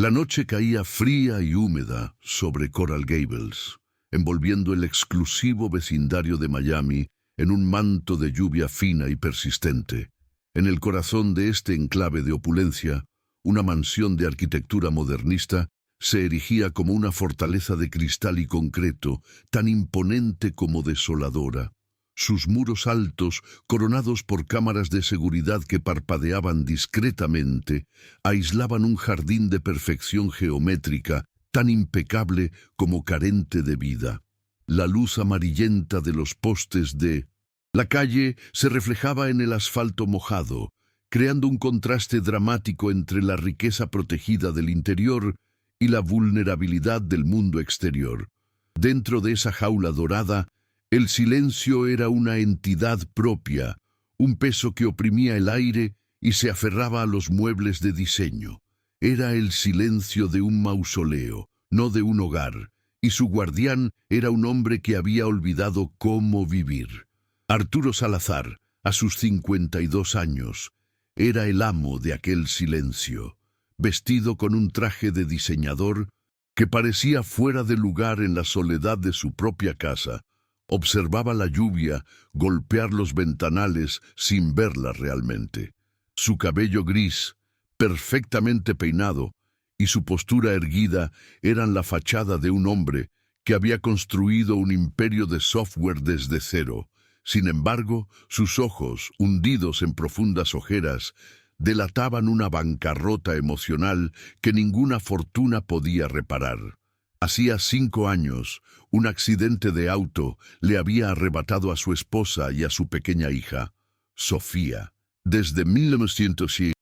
La noche caía fría y húmeda sobre Coral Gables, envolviendo el exclusivo vecindario de Miami en un manto de lluvia fina y persistente. En el corazón de este enclave de opulencia, una mansión de arquitectura modernista se erigía como una fortaleza de cristal y concreto, tan imponente como desoladora. Sus muros altos, coronados por cámaras de seguridad que parpadeaban discretamente, aislaban un jardín de perfección geométrica, tan impecable como carente de vida. La luz amarillenta de los postes de la calle se reflejaba en el asfalto mojado, creando un contraste dramático entre la riqueza protegida del interior y la vulnerabilidad del mundo exterior. Dentro de esa jaula dorada, el silencio era una entidad propia, un peso que oprimía el aire y se aferraba a los muebles de diseño. Era el silencio de un mausoleo, no de un hogar, y su guardián era un hombre que había olvidado cómo vivir. Arturo Salazar, a sus 52 años, era el amo de aquel silencio, vestido con un traje de diseñador que parecía fuera de lugar en la soledad de su propia casa. Observaba la lluvia golpear los ventanales sin verla realmente. Su cabello gris, perfectamente peinado, y su postura erguida eran la fachada de un hombre que había construido un imperio de software desde cero. Sin embargo, sus ojos, hundidos en profundas ojeras, delataban una bancarrota emocional que ninguna fortuna podía reparar. Hacía 5 años, un accidente de auto le había arrebatado a su esposa y a su pequeña hija, Sofía. Desde 1900,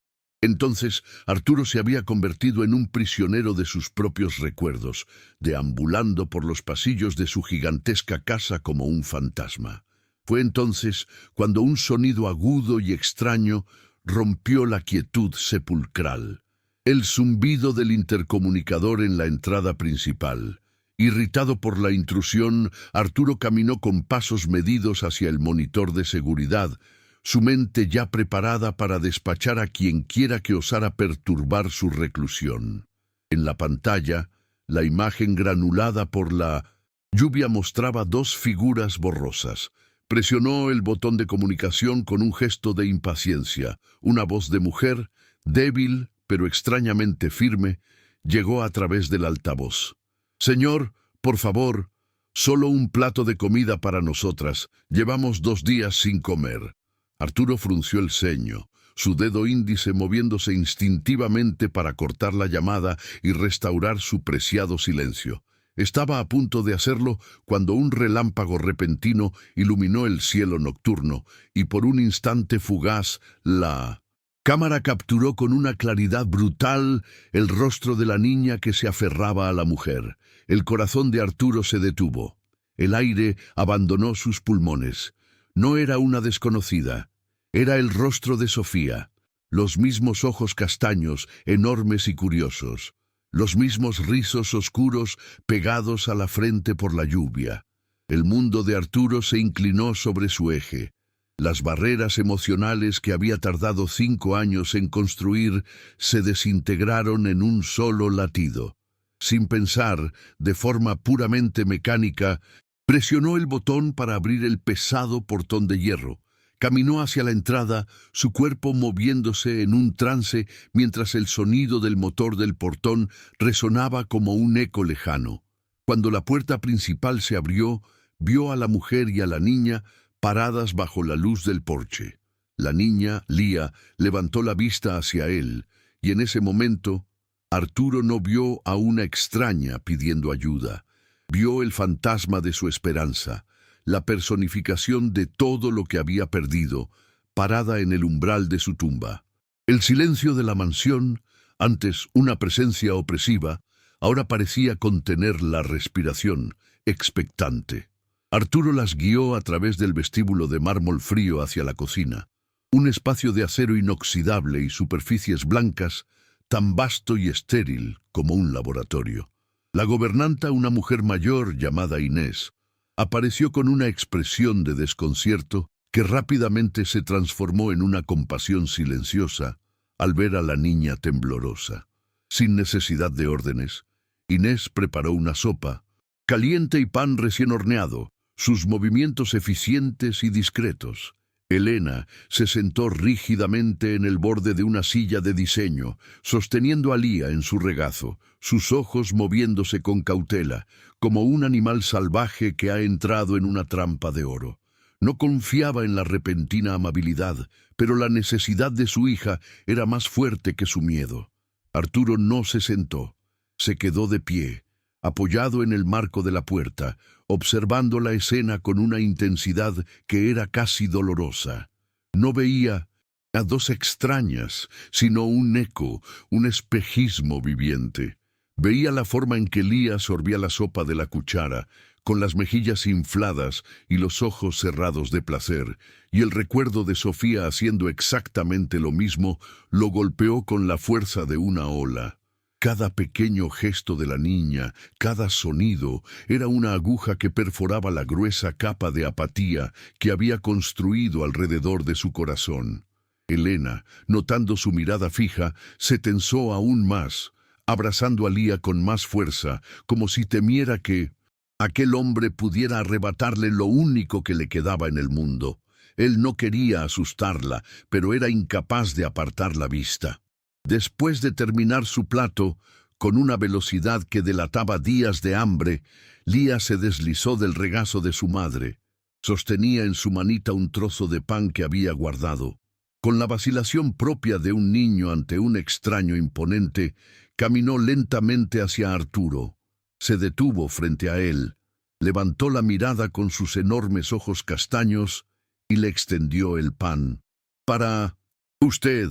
entonces, Arturo se había convertido en un prisionero de sus propios recuerdos, deambulando por los pasillos de su gigantesca casa como un fantasma. Fue entonces cuando un sonido agudo y extraño rompió la quietud sepulcral. El zumbido del intercomunicador en la entrada principal. Irritado por la intrusión, Arturo caminó con pasos medidos hacia el monitor de seguridad, su mente ya preparada para despachar a quien quiera que osara perturbar su reclusión. En la pantalla, la imagen granulada por la lluvia mostraba 2 figuras borrosas. Presionó el botón de comunicación con un gesto de impaciencia. Una voz de mujer, débil pero extrañamente firme, llegó a través del altavoz. «Señor, por favor, solo un plato de comida para nosotras. Llevamos 2 días sin comer». Arturo frunció el ceño, su dedo índice moviéndose instintivamente para cortar la llamada y restaurar su preciado silencio. Estaba a punto de hacerlo cuando un relámpago repentino iluminó el cielo nocturno y por un instante fugaz la cámara capturó con una claridad brutal el rostro de la niña que se aferraba a la mujer. El corazón de Arturo se detuvo. El aire abandonó sus pulmones. No era una desconocida. Era el rostro de Sofía. Los mismos ojos castaños, enormes y curiosos. Los mismos rizos oscuros pegados a la frente por la lluvia. El mundo de Arturo se inclinó sobre su eje. Las barreras emocionales que había tardado 5 años en construir se desintegraron en un solo latido. Sin pensar, de forma puramente mecánica, presionó el botón para abrir el pesado portón de hierro. Caminó hacia la entrada, su cuerpo moviéndose en un trance mientras el sonido del motor del portón resonaba como un eco lejano. Cuando la puerta principal se abrió, vio a la mujer y a la niña paradas bajo la luz del porche. La niña, Lía, levantó la vista hacia él, y en ese momento, Arturo no vio a una extraña pidiendo ayuda. Vio el fantasma de su esperanza, la personificación de todo lo que había perdido, parada en el umbral de su tumba. El silencio de la mansión, antes una presencia opresiva, ahora parecía contener la respiración, expectante. Arturo las guió a través del vestíbulo de mármol frío hacia la cocina, un espacio de acero inoxidable y superficies blancas, tan vasto y estéril como un laboratorio. La gobernanta, una mujer mayor llamada Inés, apareció con una expresión de desconcierto que rápidamente se transformó en una compasión silenciosa al ver a la niña temblorosa. Sin necesidad de órdenes, Inés preparó una sopa, caliente y pan recién horneado, sus movimientos eficientes y discretos. Elena se sentó rígidamente en el borde de una silla de diseño, sosteniendo a Lía en su regazo, sus ojos moviéndose con cautela, como un animal salvaje que ha entrado en una trampa de oro. No confiaba en la repentina amabilidad, pero la necesidad de su hija era más fuerte que su miedo. Arturo no se sentó, se quedó de pie, apoyado en el marco de la puerta, observando la escena con una intensidad que era casi dolorosa. No veía a dos extrañas, sino un eco, un espejismo viviente. Veía la forma en que Lía sorbía la sopa de la cuchara, con las mejillas infladas y los ojos cerrados de placer, y el recuerdo de Sofía haciendo exactamente lo mismo lo golpeó con la fuerza de una ola. Cada pequeño gesto de la niña, cada sonido, era una aguja que perforaba la gruesa capa de apatía que había construido alrededor de su corazón. Elena, notando su mirada fija, se tensó aún más, abrazando a Lía con más fuerza, como si temiera que aquel hombre pudiera arrebatarle lo único que le quedaba en el mundo. Él no quería asustarla, pero era incapaz de apartar la vista. Después de terminar su plato, con una velocidad que delataba días de hambre, Lía se deslizó del regazo de su madre. Sostenía en su manita un trozo de pan que había guardado. Con la vacilación propia de un niño ante un extraño imponente, caminó lentamente hacia Arturo. Se detuvo frente a él, levantó la mirada con sus enormes ojos castaños y le extendió el pan. «Para usted»,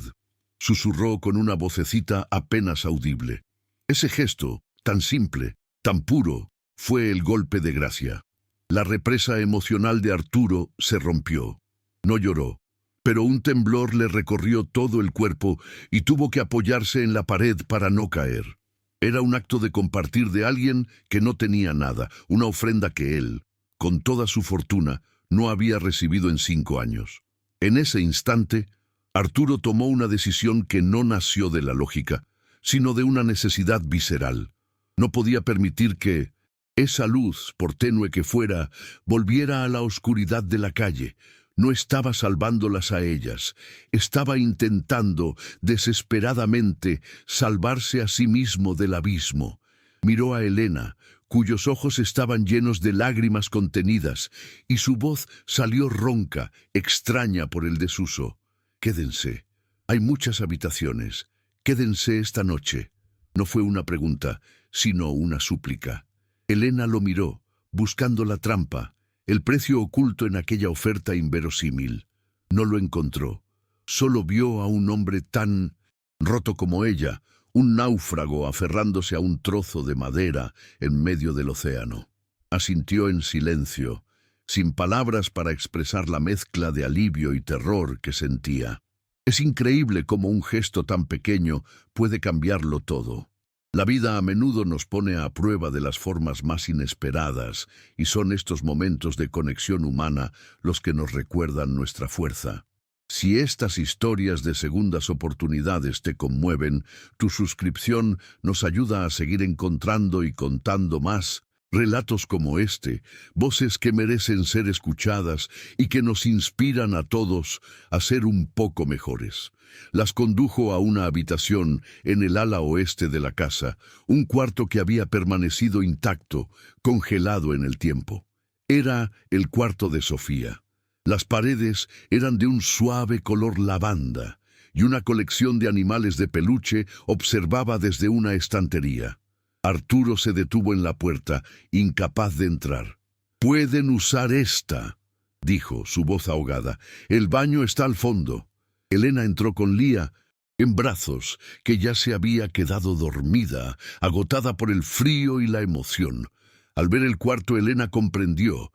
susurró con una vocecita apenas audible. Ese gesto, tan simple, tan puro, fue el golpe de gracia. La represa emocional de Arturo se rompió. No lloró, pero un temblor le recorrió todo el cuerpo y tuvo que apoyarse en la pared para no caer. Era un acto de compartir de alguien que no tenía nada, una ofrenda que él, con toda su fortuna, no había recibido en 5 años. En ese instante, Arturo tomó una decisión que no nació de la lógica, sino de una necesidad visceral. No podía permitir que esa luz, por tenue que fuera, volviera a la oscuridad de la calle. No estaba salvándolas a ellas, estaba intentando, desesperadamente, salvarse a sí mismo del abismo. Miró a Elena, cuyos ojos estaban llenos de lágrimas contenidas, y su voz salió ronca, extraña por el desuso. «Quédense. Hay muchas habitaciones. Quédense esta noche». No fue una pregunta, sino una súplica. Elena lo miró, buscando la trampa, el precio oculto en aquella oferta inverosímil. No lo encontró. Solo vio a un hombre tan roto como ella, un náufrago aferrándose a un trozo de madera en medio del océano. Asintió en silencio, sin palabras para expresar la mezcla de alivio y terror que sentía. Es increíble cómo un gesto tan pequeño puede cambiarlo todo. La vida a menudo nos pone a prueba de las formas más inesperadas, y son estos momentos de conexión humana los que nos recuerdan nuestra fuerza. Si estas historias de segundas oportunidades te conmueven, tu suscripción nos ayuda a seguir encontrando y contando más relatos como este, voces que merecen ser escuchadas y que nos inspiran a todos a ser un poco mejores. Las condujo a una habitación en el ala oeste de la casa, un cuarto que había permanecido intacto, congelado en el tiempo. Era el cuarto de Sofía. Las paredes eran de un suave color lavanda, y una colección de animales de peluche observaba desde una estantería. Arturo se detuvo en la puerta, incapaz de entrar. «Pueden usar esta», dijo, su voz ahogada. «El baño está al fondo». Elena entró con Lía en brazos, que ya se había quedado dormida, agotada por el frío y la emoción. Al ver el cuarto, Elena comprendió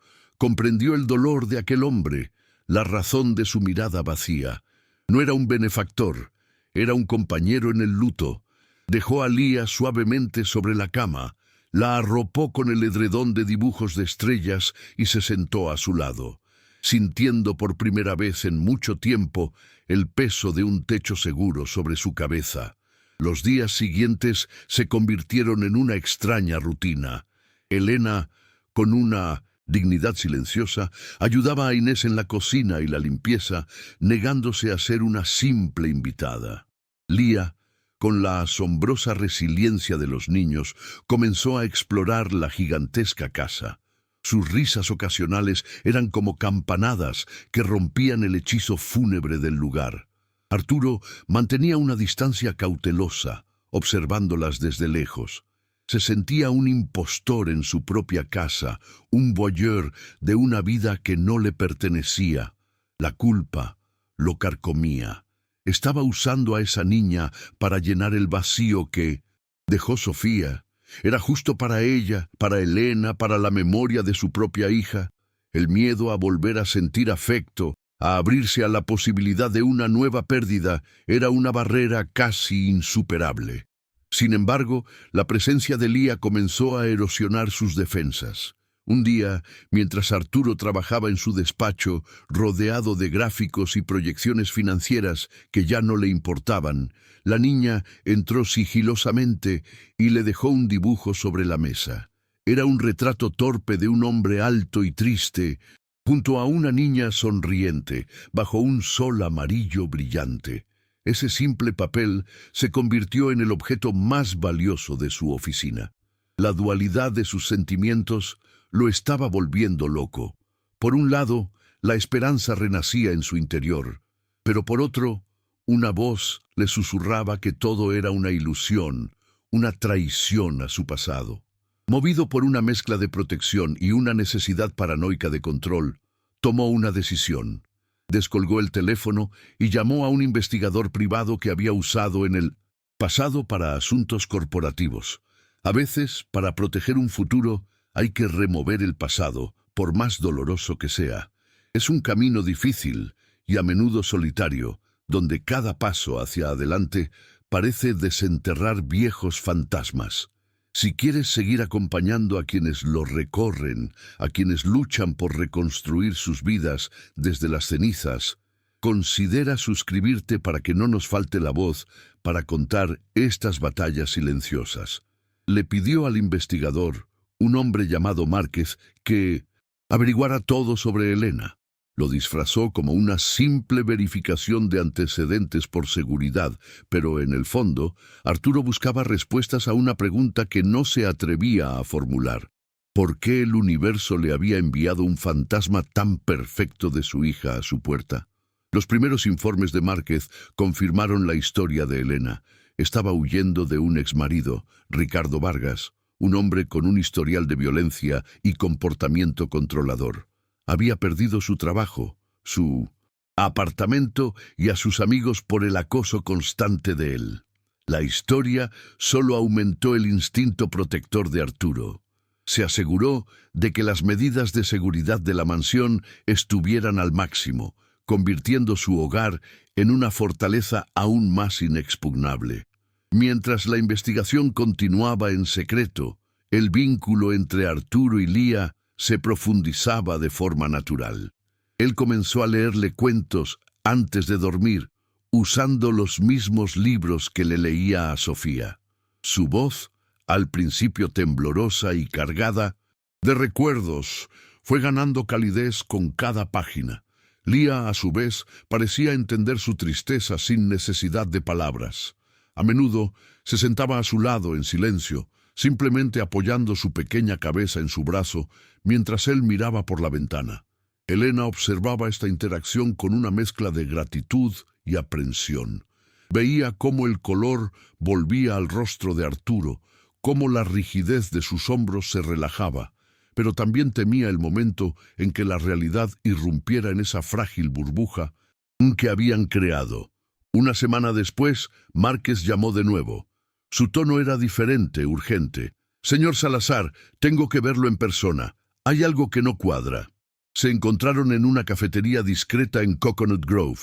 el dolor de aquel hombre, la razón de su mirada vacía. No era un benefactor, era un compañero en el luto. Dejó a Lía suavemente sobre la cama, la arropó con el edredón de dibujos de estrellas y se sentó a su lado, sintiendo por primera vez en mucho tiempo el peso de un techo seguro sobre su cabeza. Los días siguientes se convirtieron en una extraña rutina. Elena, con una dignidad silenciosa, ayudaba a Inés en la cocina y la limpieza, negándose a ser una simple invitada. Lía, con la asombrosa resiliencia de los niños, comenzó a explorar la gigantesca casa. Sus risas ocasionales eran como campanadas que rompían el hechizo fúnebre del lugar. Arturo mantenía una distancia cautelosa, observándolas desde lejos. Se sentía un impostor en su propia casa, un voyeur de una vida que no le pertenecía. La culpa lo carcomía. Estaba usando a esa niña para llenar el vacío que dejó Sofía. Era justo para ella, para Elena, para la memoria de su propia hija. El miedo a volver a sentir afecto, a abrirse a la posibilidad de una nueva pérdida, era una barrera casi insuperable. Sin embargo, la presencia de Lía comenzó a erosionar sus defensas. Un día, mientras Arturo trabajaba en su despacho, rodeado de gráficos y proyecciones financieras que ya no le importaban, la niña entró sigilosamente y le dejó un dibujo sobre la mesa. Era un retrato torpe de un hombre alto y triste, junto a una niña sonriente, bajo un sol amarillo brillante. Ese simple papel se convirtió en el objeto más valioso de su oficina. La dualidad de sus sentimientos lo estaba volviendo loco. Por un lado, la esperanza renacía en su interior, pero por otro, una voz le susurraba que todo era una ilusión, una traición a su pasado. Movido por una mezcla de protección y una necesidad paranoica de control, tomó una decisión. Descolgó el teléfono y llamó a un investigador privado que había usado en el pasado para asuntos corporativos. A veces, para proteger un futuro, hay que remover el pasado, por más doloroso que sea. Es un camino difícil y a menudo solitario, donde cada paso hacia adelante parece desenterrar viejos fantasmas. Si quieres seguir acompañando a quienes lo recorren, a quienes luchan por reconstruir sus vidas desde las cenizas, considera suscribirte para que no nos falte la voz para contar estas batallas silenciosas. Le pidió al investigador, un hombre llamado Márquez, que averiguara todo sobre Elena. Lo disfrazó como una simple verificación de antecedentes por seguridad, pero en el fondo, Arturo buscaba respuestas a una pregunta que no se atrevía a formular. ¿Por qué el universo le había enviado un fantasma tan perfecto de su hija a su puerta? Los primeros informes de Márquez confirmaron la historia de Elena. Estaba huyendo de un exmarido, Ricardo Vargas, un hombre con un historial de violencia y comportamiento controlador. Había perdido su trabajo, su apartamento y a sus amigos por el acoso constante de él. La historia solo aumentó el instinto protector de Arturo. Se aseguró de que las medidas de seguridad de la mansión estuvieran al máximo, convirtiendo su hogar en una fortaleza aún más inexpugnable. Mientras la investigación continuaba en secreto, el vínculo entre Arturo y Lía se profundizaba de forma natural. Él comenzó a leerle cuentos antes de dormir, usando los mismos libros que le leía a Sofía. Su voz, al principio temblorosa y cargada de recuerdos, fue ganando calidez con cada página. Lía, a su vez, parecía entender su tristeza sin necesidad de palabras. A menudo se sentaba a su lado en silencio, simplemente apoyando su pequeña cabeza en su brazo mientras él miraba por la ventana. Elena observaba esta interacción con una mezcla de gratitud y aprensión. Veía cómo el color volvía al rostro de Arturo, cómo la rigidez de sus hombros se relajaba, pero también temía el momento en que la realidad irrumpiera en esa frágil burbuja que habían creado. Una semana después, Márquez llamó de nuevo. Su tono era diferente, urgente. «Señor Salazar, tengo que verlo en persona. Hay algo que no cuadra». Se encontraron en una cafetería discreta en Coconut Grove.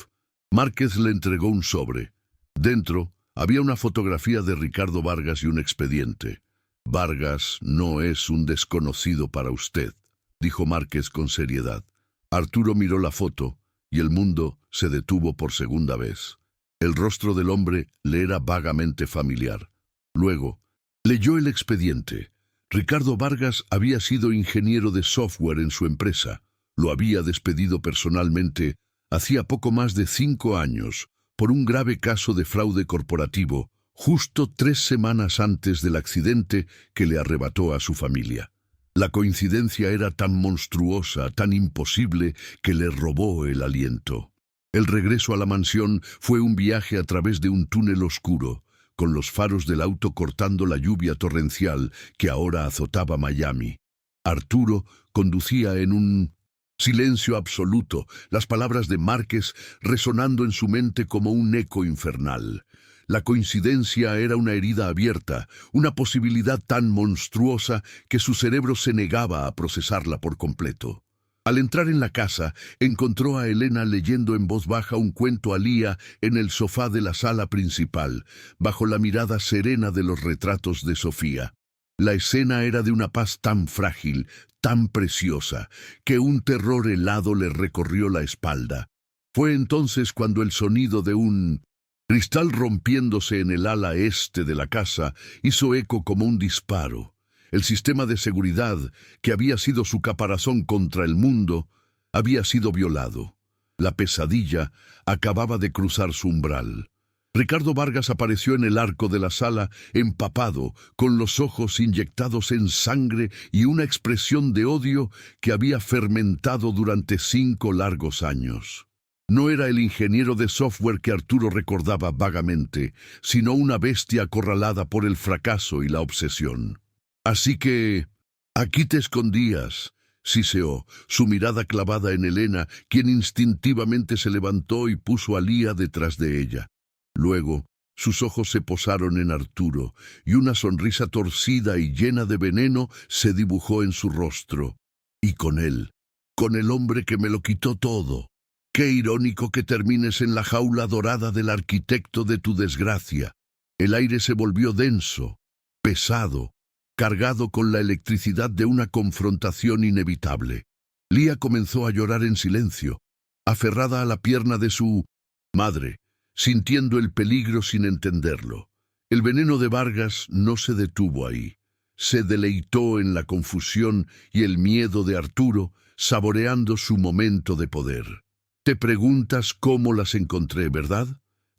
Márquez le entregó un sobre. Dentro había una fotografía de Ricardo Vargas y un expediente. «Vargas no es un desconocido para usted», dijo Márquez con seriedad. Arturo miró la foto y el mundo se detuvo por segunda vez. El rostro del hombre le era vagamente familiar. Luego, leyó el expediente. Ricardo Vargas había sido ingeniero de software en su empresa. Lo había despedido personalmente hacía poco más de 5 años por un grave caso de fraude corporativo, justo 3 semanas antes del accidente que le arrebató a su familia. La coincidencia era tan monstruosa, tan imposible, que le robó el aliento. El regreso a la mansión fue un viaje a través de un túnel oscuro, con los faros del auto cortando la lluvia torrencial que ahora azotaba Miami. Arturo conducía en un silencio absoluto, las palabras de Márquez resonando en su mente como un eco infernal. La coincidencia era una herida abierta, una posibilidad tan monstruosa que su cerebro se negaba a procesarla por completo. Al entrar en la casa, encontró a Elena leyendo en voz baja un cuento a Lía en el sofá de la sala principal, bajo la mirada serena de los retratos de Sofía. La escena era de una paz tan frágil, tan preciosa, que un terror helado le recorrió la espalda. Fue entonces cuando el sonido de un cristal rompiéndose en el ala este de la casa hizo eco como un disparo. El sistema de seguridad, que había sido su caparazón contra el mundo, había sido violado. La pesadilla acababa de cruzar su umbral. Ricardo Vargas apareció en el arco de la sala, empapado, con los ojos inyectados en sangre y una expresión de odio que había fermentado durante 5 largos años. No era el ingeniero de software que Arturo recordaba vagamente, sino una bestia acorralada por el fracaso y la obsesión. «Así que aquí te escondías», siseó, su mirada clavada en Elena, quien instintivamente se levantó y puso a Lía detrás de ella. Luego, sus ojos se posaron en Arturo, y una sonrisa torcida y llena de veneno se dibujó en su rostro. «Y con él, con el hombre que me lo quitó todo. Qué irónico que termines en la jaula dorada del arquitecto de tu desgracia». El aire se volvió denso, pesado, cargado con la electricidad de una confrontación inevitable. Lía comenzó a llorar en silencio, aferrada a la pierna de su madre, sintiendo el peligro sin entenderlo. El veneno de Vargas no se detuvo ahí. Se deleitó en la confusión y el miedo de Arturo, saboreando su momento de poder. Te preguntas cómo las encontré, ¿verdad?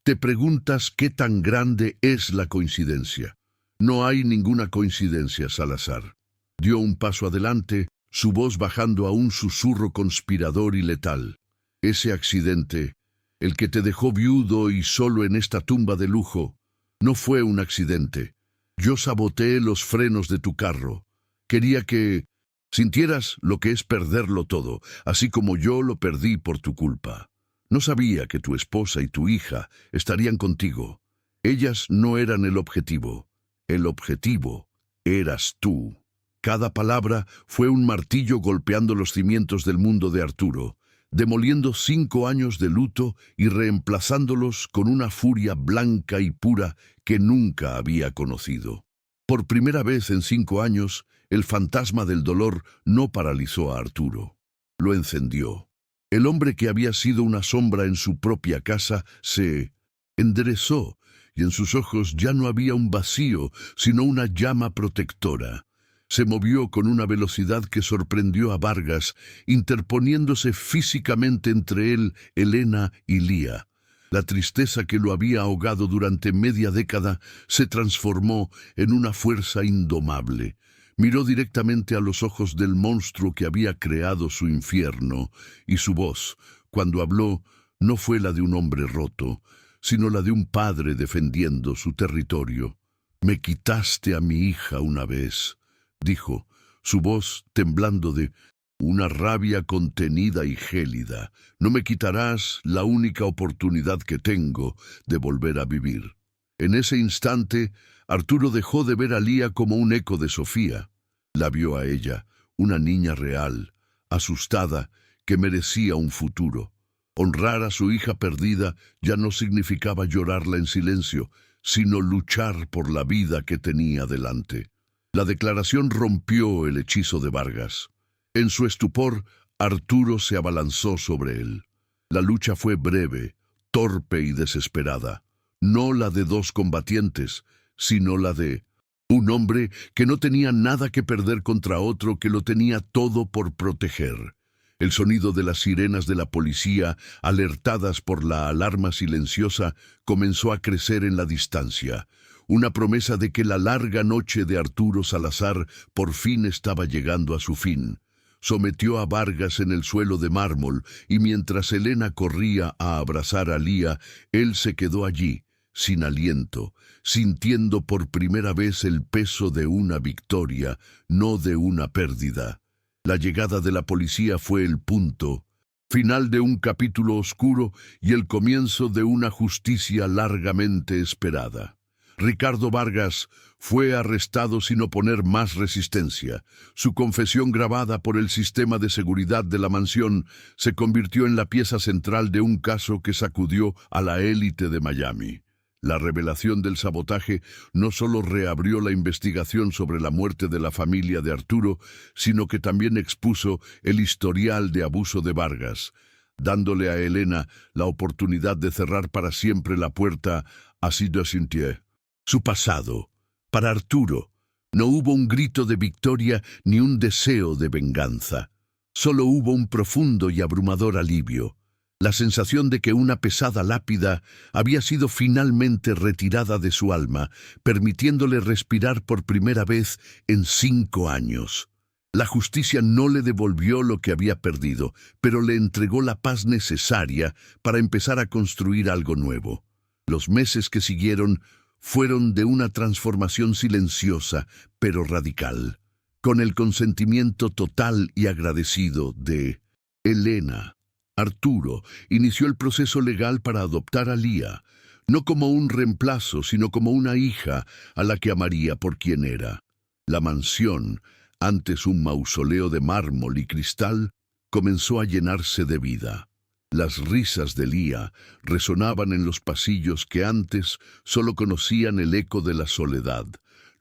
Te preguntas qué tan grande es la coincidencia. No hay ninguna coincidencia, Salazar. Dio un paso adelante, su voz bajando a un susurro conspirador y letal. Ese accidente, el que te dejó viudo y solo en esta tumba de lujo, no fue un accidente. Yo saboteé los frenos de tu carro. Quería que sintieras lo que es perderlo todo, así como yo lo perdí por tu culpa. No sabía que tu esposa y tu hija estarían contigo. Ellas no eran el objetivo. El objetivo eras tú. Cada palabra fue un martillo golpeando los cimientos del mundo de Arturo, demoliendo 5 años de luto y reemplazándolos con una furia blanca y pura que nunca había conocido. Por primera vez en 5 años, el fantasma del dolor no paralizó a Arturo. Lo encendió. El hombre que había sido una sombra en su propia casa se enderezó, y en sus ojos ya no había un vacío, sino una llama protectora. Se movió con una velocidad que sorprendió a Vargas, interponiéndose físicamente entre él, Elena y Lía. La tristeza que lo había ahogado durante media década se transformó en una fuerza indomable. Miró directamente a los ojos del monstruo que había creado su infierno, y su voz, cuando habló, no fue la de un hombre roto, sino la de un padre defendiendo su territorio. «Me quitaste a mi hija una vez», dijo, su voz temblando de una rabia contenida y gélida. «No me quitarás la única oportunidad que tengo de volver a vivir». En ese instante, Arturo dejó de ver a Lía como un eco de Sofía. La vio a ella, una niña real, asustada, que merecía un futuro. Honrar a su hija perdida ya no significaba llorarla en silencio, sino luchar por la vida que tenía delante. La declaración rompió el hechizo de Vargas. En su estupor, Arturo se abalanzó sobre él. La lucha fue breve, torpe y desesperada, no la de dos combatientes, sino la de un hombre que no tenía nada que perder contra otro que lo tenía todo por proteger. El sonido de las sirenas de la policía, alertadas por la alarma silenciosa, comenzó a crecer en la distancia. Una promesa de que la larga noche de Arturo Salazar por fin estaba llegando a su fin. Sometió a Vargas en el suelo de mármol y mientras Elena corría a abrazar a Lía, él se quedó allí, sin aliento, sintiendo por primera vez el peso de una victoria, no de una pérdida. La llegada de la policía fue el punto final de un capítulo oscuro y el comienzo de una justicia largamente esperada. Ricardo Vargas fue arrestado sin oponer más resistencia. Su confesión grabada por el sistema de seguridad de la mansión se convirtió en la pieza central de un caso que sacudió a la élite de Miami. La revelación del sabotaje no solo reabrió la investigación sobre la muerte de la familia de Arturo, sino que también expuso el historial de abuso de Vargas, dándole a Elena la oportunidad de cerrar para siempre la puerta a Sid Cynthia. Su pasado. Para Arturo, no hubo un grito de victoria ni un deseo de venganza. Solo hubo un profundo y abrumador alivio. La sensación de que una pesada lápida había sido finalmente retirada de su alma, permitiéndole respirar por primera vez en 5 años. La justicia no le devolvió lo que había perdido, pero le entregó la paz necesaria para empezar a construir algo nuevo. Los meses que siguieron fueron de una transformación silenciosa, pero radical, con el consentimiento total y agradecido de Elena. Arturo inició el proceso legal para adoptar a Lía, no como un reemplazo, sino como una hija a la que amaría por quien era. La mansión, antes un mausoleo de mármol y cristal, comenzó a llenarse de vida. Las risas de Lía resonaban en los pasillos que antes solo conocían el eco de la soledad.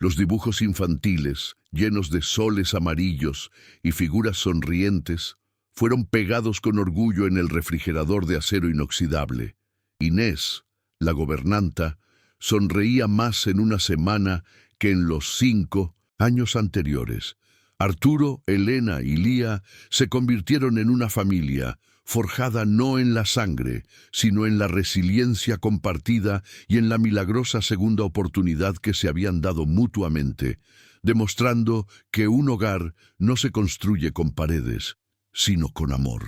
Los dibujos infantiles, llenos de soles amarillos y figuras sonrientes, fueron pegados con orgullo en el refrigerador de acero inoxidable. Inés, la gobernanta, sonreía más en una semana que en los 5 años anteriores. Arturo, Elena y Lía se convirtieron en una familia, forjada no en la sangre, sino en la resiliencia compartida y en la milagrosa segunda oportunidad que se habían dado mutuamente, demostrando que un hogar no se construye con paredes, sino con amor.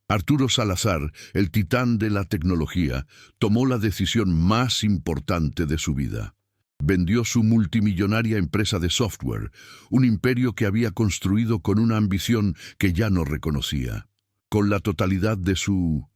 Arturo Salazar, el titán de la tecnología, tomó la decisión más importante de su vida. Vendió su multimillonaria empresa de software, un imperio que había construido con una ambición que ya no reconocía. Con la totalidad de su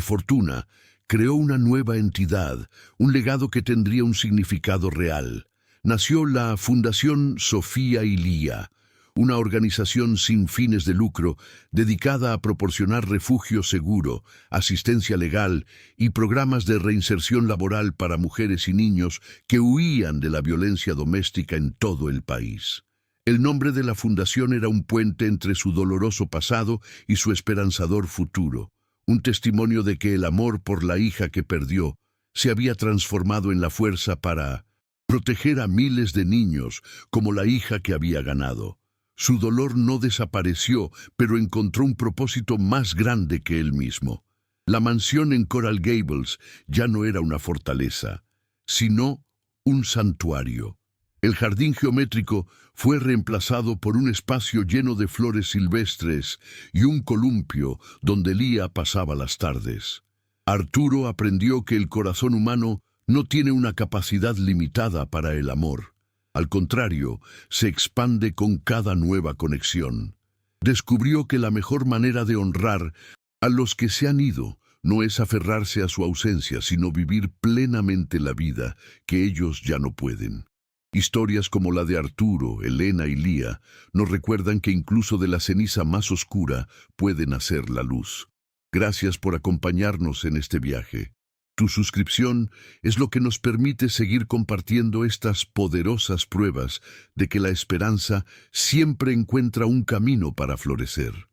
fortuna, creó una nueva entidad, un legado que tendría un significado real. Nació la Fundación Sofía y Lía, una organización sin fines de lucro dedicada a proporcionar refugio seguro, asistencia legal y programas de reinserción laboral para mujeres y niños que huían de la violencia doméstica en todo el país. El nombre de la fundación era un puente entre su doloroso pasado y su esperanzador futuro, un testimonio de que el amor por la hija que perdió se había transformado en la fuerza para proteger a miles de niños como la hija que había ganado. Su dolor no desapareció, pero encontró un propósito más grande que él mismo. La mansión en Coral Gables ya no era una fortaleza, sino un santuario. El jardín geométrico fue reemplazado por un espacio lleno de flores silvestres y un columpio donde Lía pasaba las tardes. Arturo aprendió que el corazón humano no tiene una capacidad limitada para el amor. Al contrario, se expande con cada nueva conexión. Descubrió que la mejor manera de honrar a los que se han ido no es aferrarse a su ausencia, sino vivir plenamente la vida que ellos ya no pueden. Historias como la de Arturo, Elena y Lía nos recuerdan que incluso de la ceniza más oscura puede nacer la luz. Gracias por acompañarnos en este viaje. Tu suscripción es lo que nos permite seguir compartiendo estas poderosas pruebas de que la esperanza siempre encuentra un camino para florecer.